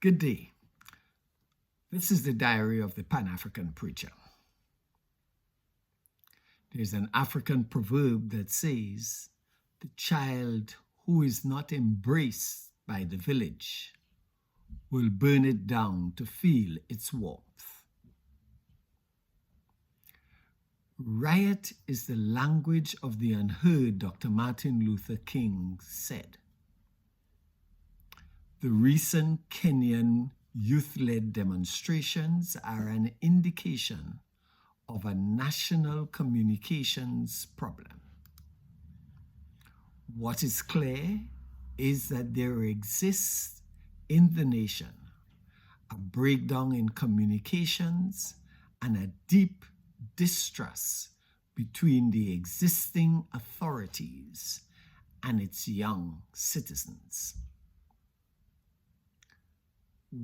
Good day. This is the diary of the Pan-African preacher. There's an African proverb that says, the child who is not embraced by the village will burn it down to feel its warmth. Riot is the language of the unheard, Dr. Martin Luther King said. The recent Kenyan youth-led demonstrations are an indication of a national communications problem. What is clear is that there exists in the nation a breakdown in communications and a deep distrust between the existing authorities and its young citizens.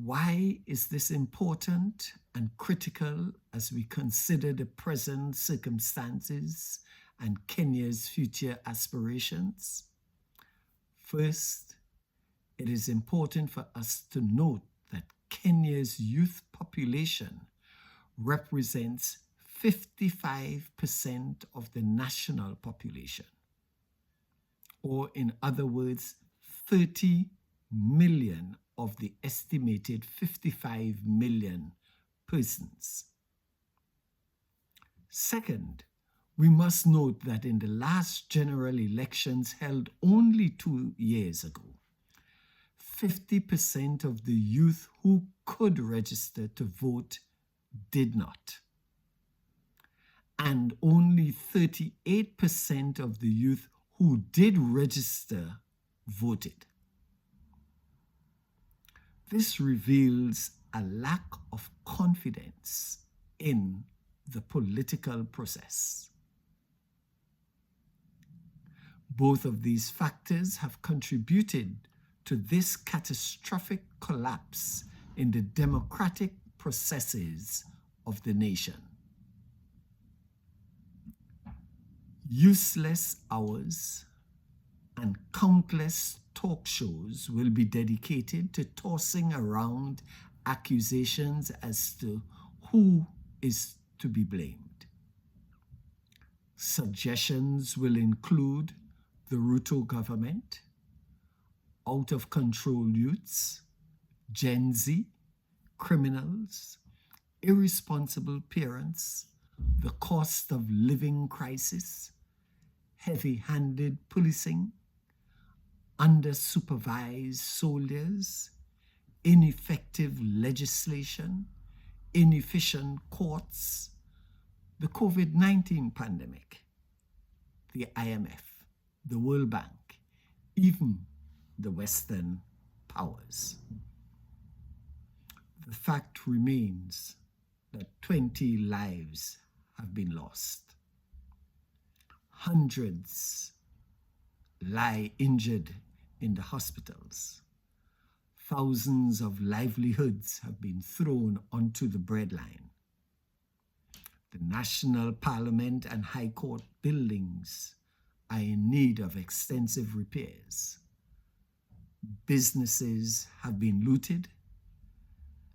Why is this important and critical as we consider the present circumstances and Kenya's future aspirations? First, it is important for us to note that Kenya's youth population represents 55% of the national population, or in other words, 30 million of the estimated 55 million persons. Second, we must note that in the last general elections held only 2 years ago, 50% of the youth who could register to vote did not. And only 38% of the youth who did register voted. This reveals a lack of confidence in the political process. Both of these factors have contributed to this catastrophic collapse in the democratic processes of the nation. Useless hours and countless talk shows will be dedicated to tossing around accusations as to who is to be blamed. Suggestions will include the Ruto government, out-of-control youths, Gen Z, criminals, irresponsible parents, the cost of living crisis, heavy-handed policing, under-supervised soldiers, ineffective legislation, inefficient courts, the COVID-19 pandemic, the IMF, the World Bank, even the Western powers. The fact remains that 20 lives have been lost. Hundreds lie injured in the hospitals. Thousands of livelihoods have been thrown onto the breadline. The National Parliament and High Court buildings are in need of extensive repairs. Businesses have been looted,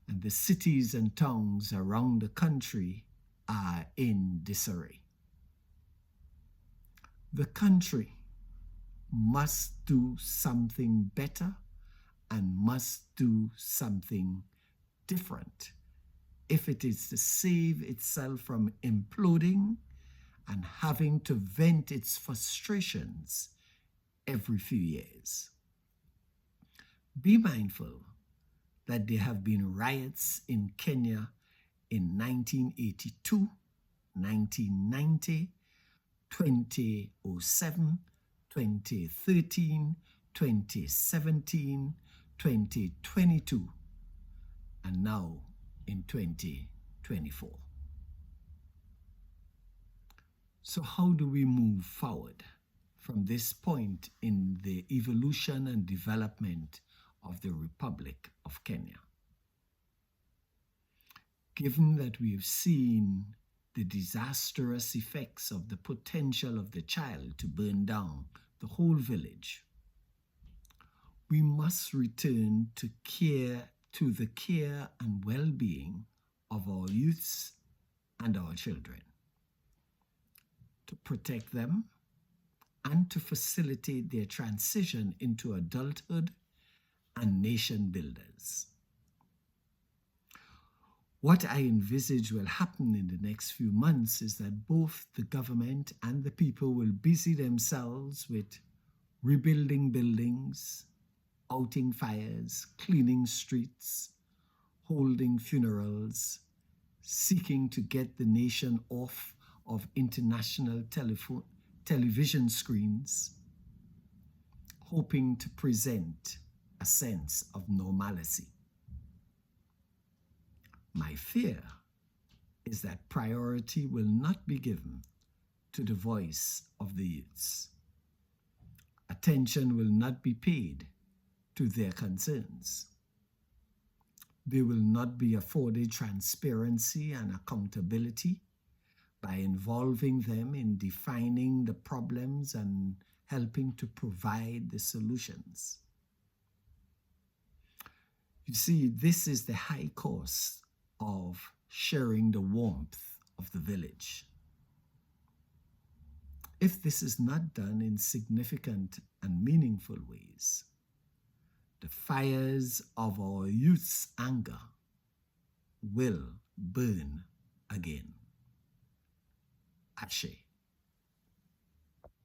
and the cities and towns around the country are in disarray. The country must do something better and must do something different if it is to save itself from imploding and having to vent its frustrations every few years. Be mindful that there have been riots in Kenya in 1982, 1990, 2007, 2013, 2017, 2022, and now in 2024. So how do we move forward from this point in the evolution and development of the Republic of Kenya? Given that we have seen the disastrous effects of the potential of the child to burn down the whole village, we must return to to the care and well-being of our youths and our children, to protect them and to facilitate their transition into adulthood and nation builders. What I envisage will happen in the next few months is that both the government and the people will busy themselves with rebuilding buildings, outing fires, cleaning streets, holding funerals, seeking to get the nation off of international television screens, hoping to present a sense of normalcy. My fear is that priority will not be given to the voice of the youths. Attention will not be paid to their concerns. They will not be afforded transparency and accountability by involving them in defining the problems and helping to provide the solutions. You see, this is the high cost of sharing the warmth of the village. If this is not done in significant and meaningful ways, the fires of our youth's anger will burn again. Ashe.